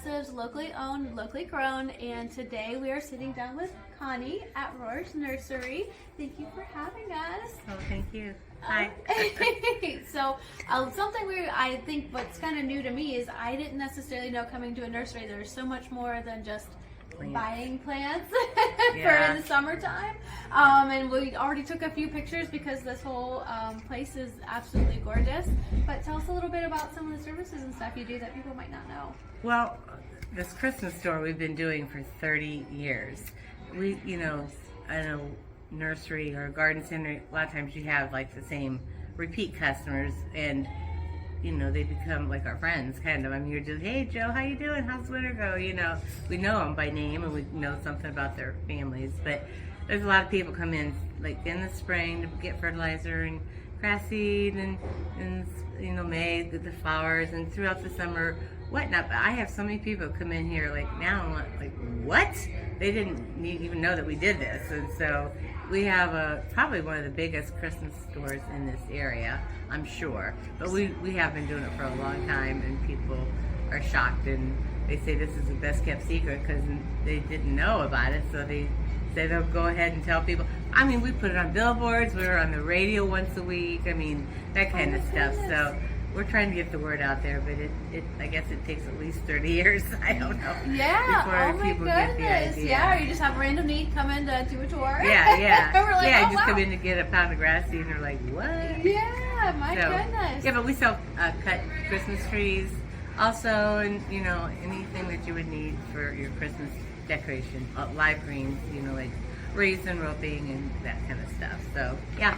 progressives, locally owned, locally grown, and today we are sitting down with Connie at Rohr's Nursery. Thank you for having us. Oh, thank you. Hi. So something I think what's kind of new to me is I didn't necessarily know coming to a nursery there's so much more than just buying plants for in the summertime. And we already took a few pictures because this whole place is absolutely gorgeous. But tell us a little bit about some of the services and stuff you do that people might not know. Well, this Christmas store we've been doing for 30 years. I know nursery or garden center, a lot of times you have like the same repeat customers, and they become like our friends, kind of. I mean, you're just, hey Joe, how you doing? How's winter go? We know them by name and we know something about their families. But there's a lot of people come in like in the spring to get fertilizer and grass seed and May, the flowers, and throughout the summer, whatnot. But I have so many people come in here like now and like, what? They didn't even know that we did this. And so we have probably one of the biggest Christmas stores in this area, I'm sure. But we have been doing it for a long time, and people are shocked, and they say this is the best kept secret because they didn't know about it. So they say they'll go ahead and tell people. I mean, we put it on billboards. We're on the radio once a week. I mean, that kind of stuff. So we're trying to get the word out there, but I guess it takes at least 30 years. I don't know. Yeah. Before people get the idea. Yeah. Or you just have a random need come in to do a tour. Yeah. We're like, yeah. Just come in to get a pound of grass seed, and they're like, what? Yeah. My goodness. Yeah, but we sell cut Christmas trees, also, and anything that you would need for your Christmas decoration, live greens, like raisin roping and that kind of stuff. So yeah,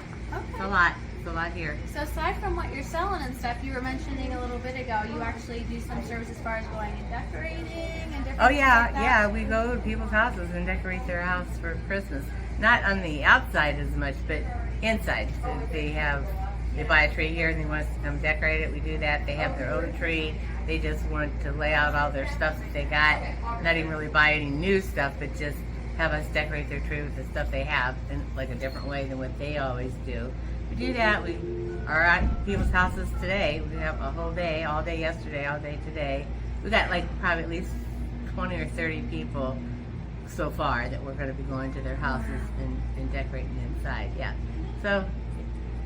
it's a lot. A lot here. So aside from what you're selling and stuff, you were mentioning a little bit ago, you actually do some service as far as going and decorating and different things like that. Yeah, we go to people's houses and decorate their house for Christmas. Not on the outside as much, but inside. So they buy a tree here and they want us to come decorate it. We do that. They have their own tree. They just want to lay out all their stuff that they got. Not even really buy any new stuff, but just have us decorate their tree with the stuff they have in like a different way than what they always do. We do that. We are at people's houses today. We have a whole day, all day yesterday, all day today. We got like probably at least 20 or 30 people so far that we're going to be going to their houses and decorating inside. Yeah. So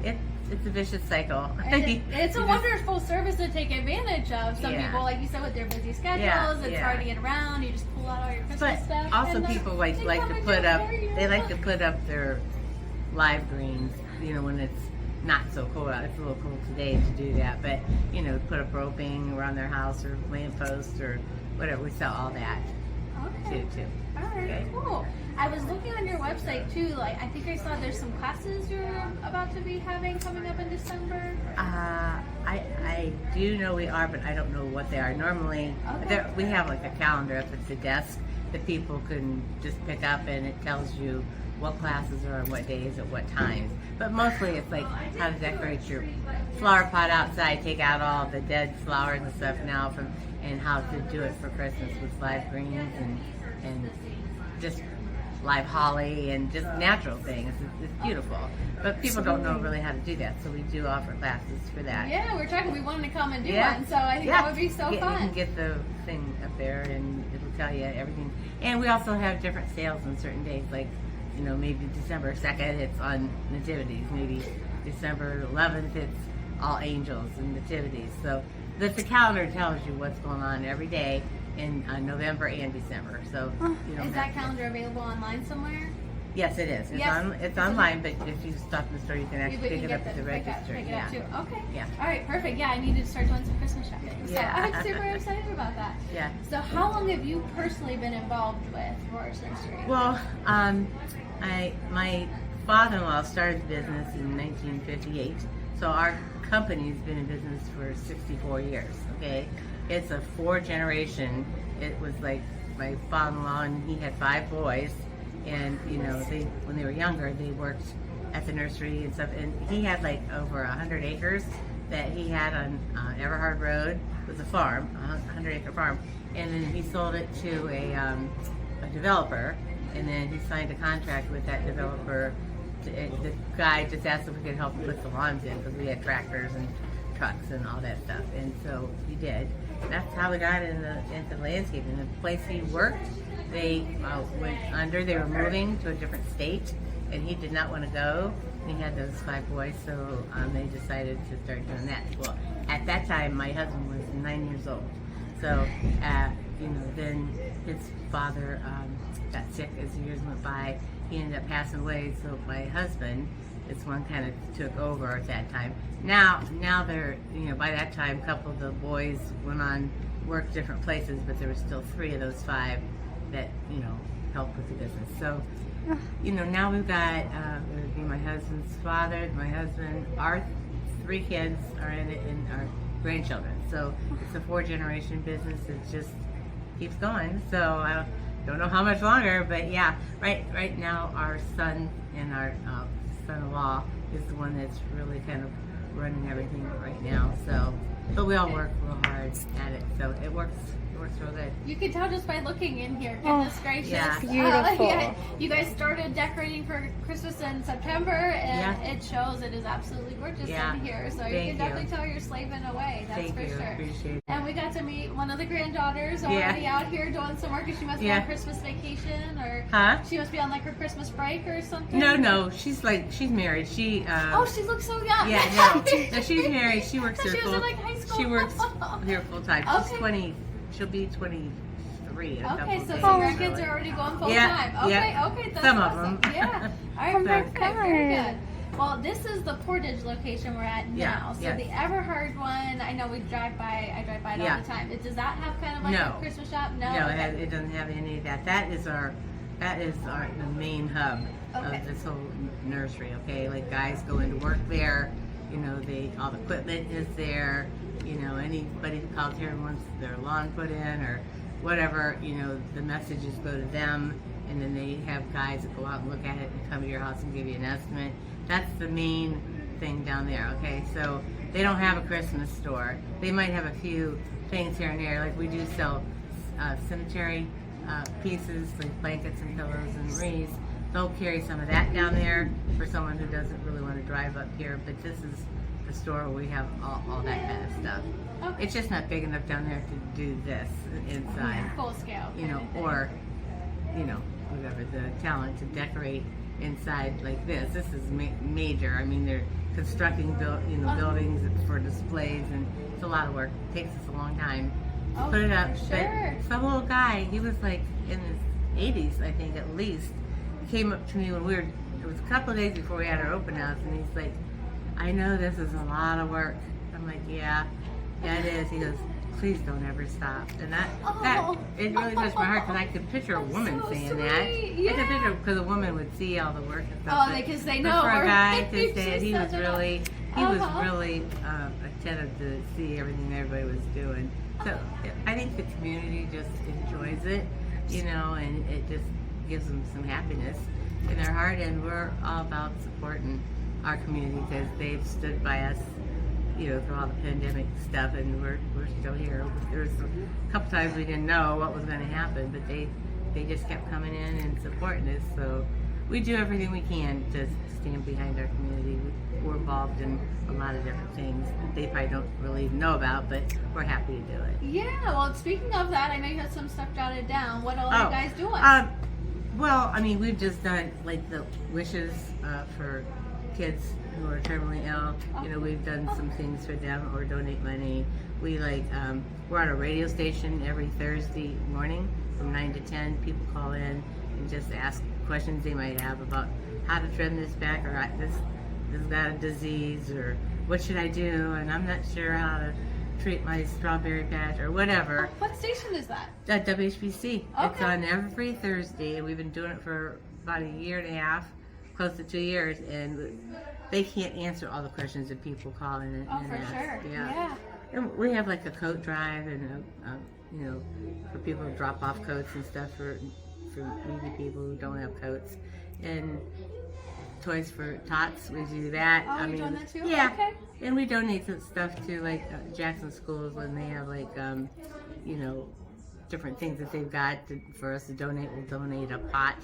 it's a vicious cycle. It's a wonderful service to take advantage of. Some people, like you said, with their busy schedules, it's hard to get around. You just pull out all your Christmas stuff. Also, people like to put up. They like to put up their live greens. When it's not so cold out. It's a little cold today to do that, but put up roping around their house or lampposts or whatever. We sell all that too. All right, cool. I was looking on your website too. Like, I think I saw there's some classes you're about to be having coming up in December. I do know we are, but I don't know what they are. Normally, we have like a calendar up at the desk that people can just pick up, and it tells you what classes are on what days at what times. But mostly it's like how to decorate your flower pot outside, take out all the dead flowers and stuff now and how to do it for Christmas with live greens and just live holly and just natural things. It's beautiful. But people don't know really how to do that, so we do offer classes for that. Yeah, we're talking. We wanted to come and do one, so I think that would be so fun. You can get the thing up there and it'll tell you everything. And we also have different sales on certain days, like maybe December 2nd, it's on nativities. Maybe December 11th, it's all angels and nativities. So the calendar tells you what's going on every day in November and December. So is that calendar available online somewhere? Yes, it is. It's online, but if you stop in the store, you can actually pick it up at the register. Pick it up too. Okay. Yeah. All right, perfect. Yeah, I need to start doing some Christmas shopping. So I'm super excited about that. Yeah. So how long have you personally been involved with Rohr's Nursery? Well, my father-in-law started the business in 1958, so our company's been in business for 64 years. Okay, it's a 4-generation. It was like my father-in-law, and he had 5 boys. And when they were younger, they worked at the nursery and stuff. And he had like over 100 acres that he had on Everhard Road. It was a farm, a 100-acre farm. And then he sold it to a developer. And then he signed a contract with that developer. The guy just asked if we could help him put the lawns in because we had tractors and trucks and all that stuff. And so he did. that's how we got into landscaping. The place he worked, they went under. They were moving to a different state, and he did not want to go. And he had those 5 boys, so they decided to start doing that. Well, at that time, my husband was 9 years old. So, then his father got sick as the years went by. He ended up passing away, so my husband, this one kind of took over at that time. Now they're, by that time, a couple of the boys went on, worked different places, but there were still 3 of those 5 that, helped with the business. So, now we've got, my husband's father, my husband, our 3 kids are in it, and our grandchildren. So it's a 4-generation business. It just keeps going. So I don't know how much longer, but yeah, right now our son and our son-in-law is the one that's really kind of running everything right now. So, but we all work real hard at it. So it works real good. You can tell just by looking in here. Goodness gracious. Yeah. Beautiful. You guys started decorating for Christmas in September, and it shows. It is absolutely gorgeous in here. So you can definitely tell you're slaving away. That's for sure. Appreciate it. And we got to meet one of the granddaughters already out here doing some work. She must be on Christmas vacation, or she must be on like her Christmas break or something. No, she's married. She she looks so young. Yeah, no, she's married. She works here she was in like high school. She works here full time. She's 20. She'll be 23 in a couple Okay, of so days. some of your kids are already going full time. Okay, that's some awesome. of them. Yeah. All right, perfect. Very good. Well, this is the Portage location we're at now. So the Everhard one, I know I drive by it all the time. Does that have kind of like a Christmas shop? No, it doesn't have any of that. That is the main hub of this whole nursery. Okay, like guys go into work there. All the equipment is there. Anybody who calls here and wants their lawn put in or whatever, the messages go to them, and then they have guys that go out and look at it and come to your house and give you an estimate. That's the main thing down there, okay? So they don't have a Christmas store. They might have a few things here and there, like we do sell cemetery pieces, like blankets and pillows and wreaths. They'll carry some of that down there for someone who doesn't really want to drive up here, but this is the store where we have all that kind of stuff. Okay. It's just not big enough down there to do this inside. Full scale. Or whatever, the talent to decorate inside like this. This is major. I mean, they're constructing buildings for displays, and it's a lot of work. It takes us a long time to put it up. Sure. But some little guy, he was like in his 80s, I think at least, came up to me when it was a couple of days before we had our open house, and he's like, I know this is a lot of work. I'm like, yeah, it is. He goes, please don't ever stop. And that it really touched my heart, because I could picture a woman saying that. Yeah. I could picture, because a woman would see all the work and stuff. Because they know. For a guy to say it, he was really attentive to see everything everybody was doing. So I think the community just enjoys it, and it just gives them some happiness in their heart. And we're all about supporting our community, because they've stood by us, through all the pandemic stuff, and we're still here. There was a couple times we didn't know what was going to happen, but they just kept coming in and supporting us. So we do everything we can to stand behind our community. We're involved in a lot of different things that they probably don't really know about, but we're happy to do it. Yeah, well, speaking of that, I know you had some stuff jotted down. What all are you guys doing? Well, I mean, we've just done like the wishes for kids who are terminally ill. We've done some things for them, or donate money. We we're on a radio station every Thursday morning from 9 to 10. People call in and just ask questions they might have about how to trim this back, or this got a disease, or what should I do, and I'm not sure how to treat my strawberry patch, or whatever. What station is that? At WHBC. Okay. It's on every Thursday, and we've been doing it for about a year and a half, close to 2 years, and they can't answer all the questions that people call in and for ask. Sure. Yeah. And we have like a coat drive, and for people to drop off coats and stuff for needy people who don't have coats, and Toys for Tots. We do that. Oh, you're doing that too? Yeah. Okay. And we donate some stuff to Jackson schools when they have different things that they've got for us to donate. We'll donate a pot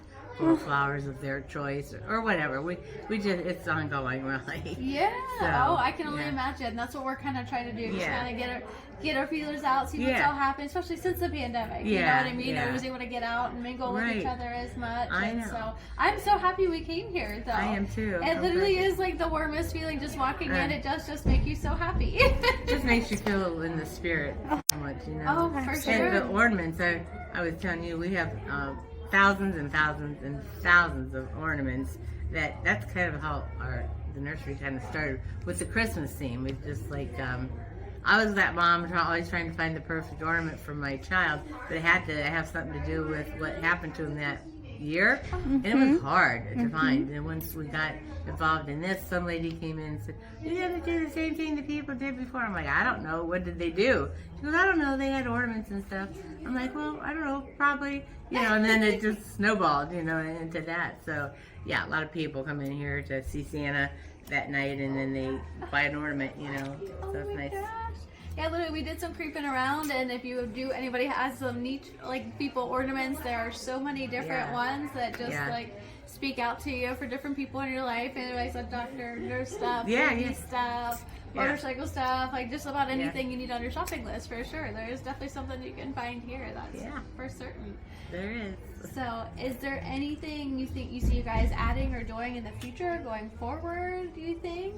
or flowers of their choice or whatever. We just, it's ongoing, really. Yeah. So, oh, I can only yeah. imagine. That's what we're kind of trying to do. Just Yeah. kind of get our feelers out, see what's Yeah. all happening, especially since the pandemic. You know Yeah, what I mean? yeah. Nobody was able to get out and mingle with Right. each other as much. I and know. so I'm so happy we came here, though. I am too. It literally is like the warmest feeling just walking in. It does just make you so happy. It just makes you feel in the spirit so much, you know. Oh, for sure. And the ornaments, I was telling you, we have thousands and thousands and thousands of ornaments. That's kind of how the nursery kind of started with the Christmas theme. It's just like I was that mom always trying to find the perfect ornament for my child, but it had to have something to do with what happened to him that year, and it was hard to find. And once we got involved in this, some lady came in and said, "You got to do the same thing that people did before." I'm like, "I don't know. What did they do?" She goes, "I don't know. They had ornaments and stuff." I'm like, "Well, I don't know. Probably, you know." And then it just snowballed, you know, into that. So yeah, a lot of people come in here to see Santa that night, and then they buy an ornament, you know. Oh So it's my nice. gosh. Yeah, literally, we did some creeping around, and if anybody has some neat, like, people ornaments, there are so many different Yeah. ones that just, Yeah. like, speak out to you for different people in your life. And anybody's like doctor, nurse stuff, Yeah, baby yeah. stuff, Yeah. motorcycle stuff, like, just about anything you need on your shopping list, for sure. There is definitely something you can find here, that's for certain. There is. So, is there anything you think you see you guys adding or doing in the future, going forward, do you think?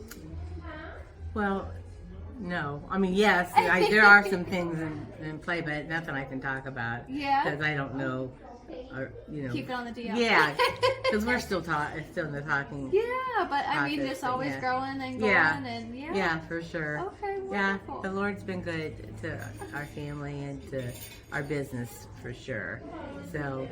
Well, no. I mean, yes, there are some things in play, but nothing I can talk about. Yeah. Because I don't know, or, you know. Keep it on the DL. Yeah, because we're still in the talking. Yeah, but I mean, process, it's always yeah. growing and going, and Yeah, for sure. Okay, Yeah, wonderful. the Lord's been good to our family and to our business, for sure. So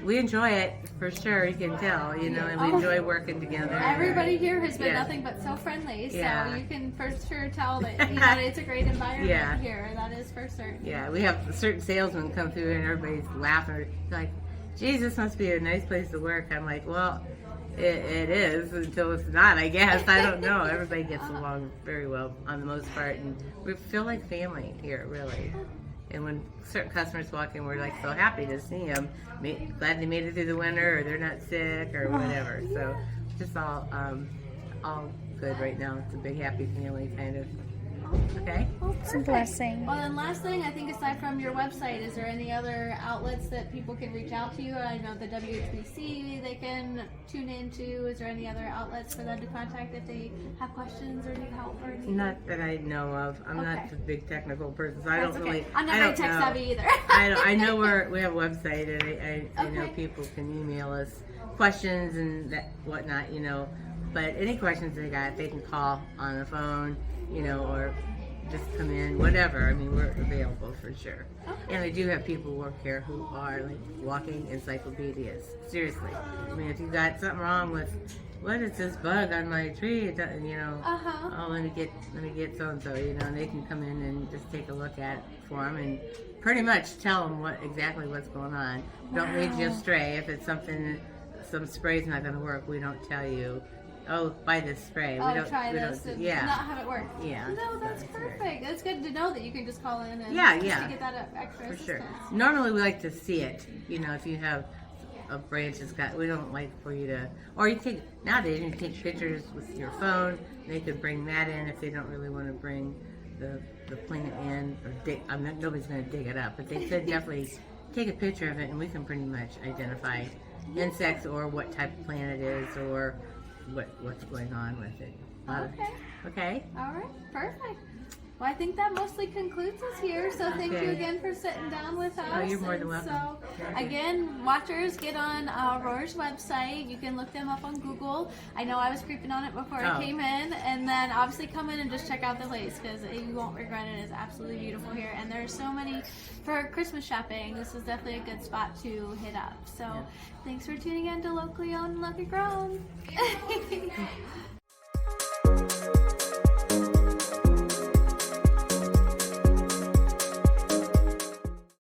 we enjoy it, for sure, you can tell, you know, and we enjoy working together. Everybody here has been Yeah. nothing but so friendly, so Yeah. you can for sure tell that, you know, it's a great environment Yeah. here, that is for certain. Yeah, we have certain salesmen come through and everybody's laughing, like, "Geez, this must be a nice place to work." I'm like, well, it is until it's not, I guess. I don't know. Everybody gets along very well on the most part, and we feel like family here, really. And when certain customers walk in, we're like so happy to see them. Glad they made it through the winter, or they're not sick, or whatever. So just all good right now. It's a big happy family kind of. Okay. Well, It's a perfect. blessing. Well, and last thing, I think aside from your website, is there any other outlets that people can reach out to you? I know the WHBC they can tune into. Is there any other outlets for them to contact if they have questions or need help or anything? Not that I know of. I'm Okay. not the big technical person, so I That's don't okay. really. I'm not I very don't tech know. savvy either. I know we have a website, and I know Okay. people can email us questions and whatnot, you know. But any questions they got, they can call on the phone, you know, or just come in, whatever. I mean, we're available for sure. Okay. And I do have people work here who are like walking encyclopedias. Seriously. I mean, if you got something wrong with, what is this bug on my tree? It doesn't, you know. Uh-huh. Oh, let me get so and so. You know, and they can come in and just take a look at it for them and pretty much tell them exactly what's going on. Don't lead you astray. If it's some spray's not going to work, we don't tell you, "Oh, buy this spray." Oh, we don't. try we this don't, and yeah. not have it work. Yeah. No, that's That's right. perfect. That's good to know that you can just call in and Yeah, just yeah. to get that extra For sure. assistance. Normally, we like to see it. You know, if you have a branch that's got, we don't like for you to, or nowadays you can take pictures with your phone. They could bring that in if they don't really want to bring the plant in, or dig. Nobody's going to dig it up, but they could definitely take a picture of it, and we can pretty much identify insects or what type of plant it is, or what's going on with it. Okay. Okay. All right. Perfect. Well, I think that mostly concludes us here. So thank you Okay. again for sitting down with us. Oh, you're more than And welcome. So again, watchers, get on Rohr's website. You can look them up on Google. I know I was creeping on it before I Oh. came in, and then obviously come in and just check out the place because you won't regret it. It's absolutely beautiful here, and there's so many for Christmas shopping. This is definitely a good spot to hit up. So thanks for tuning in to Locally Owned and Locally Grown.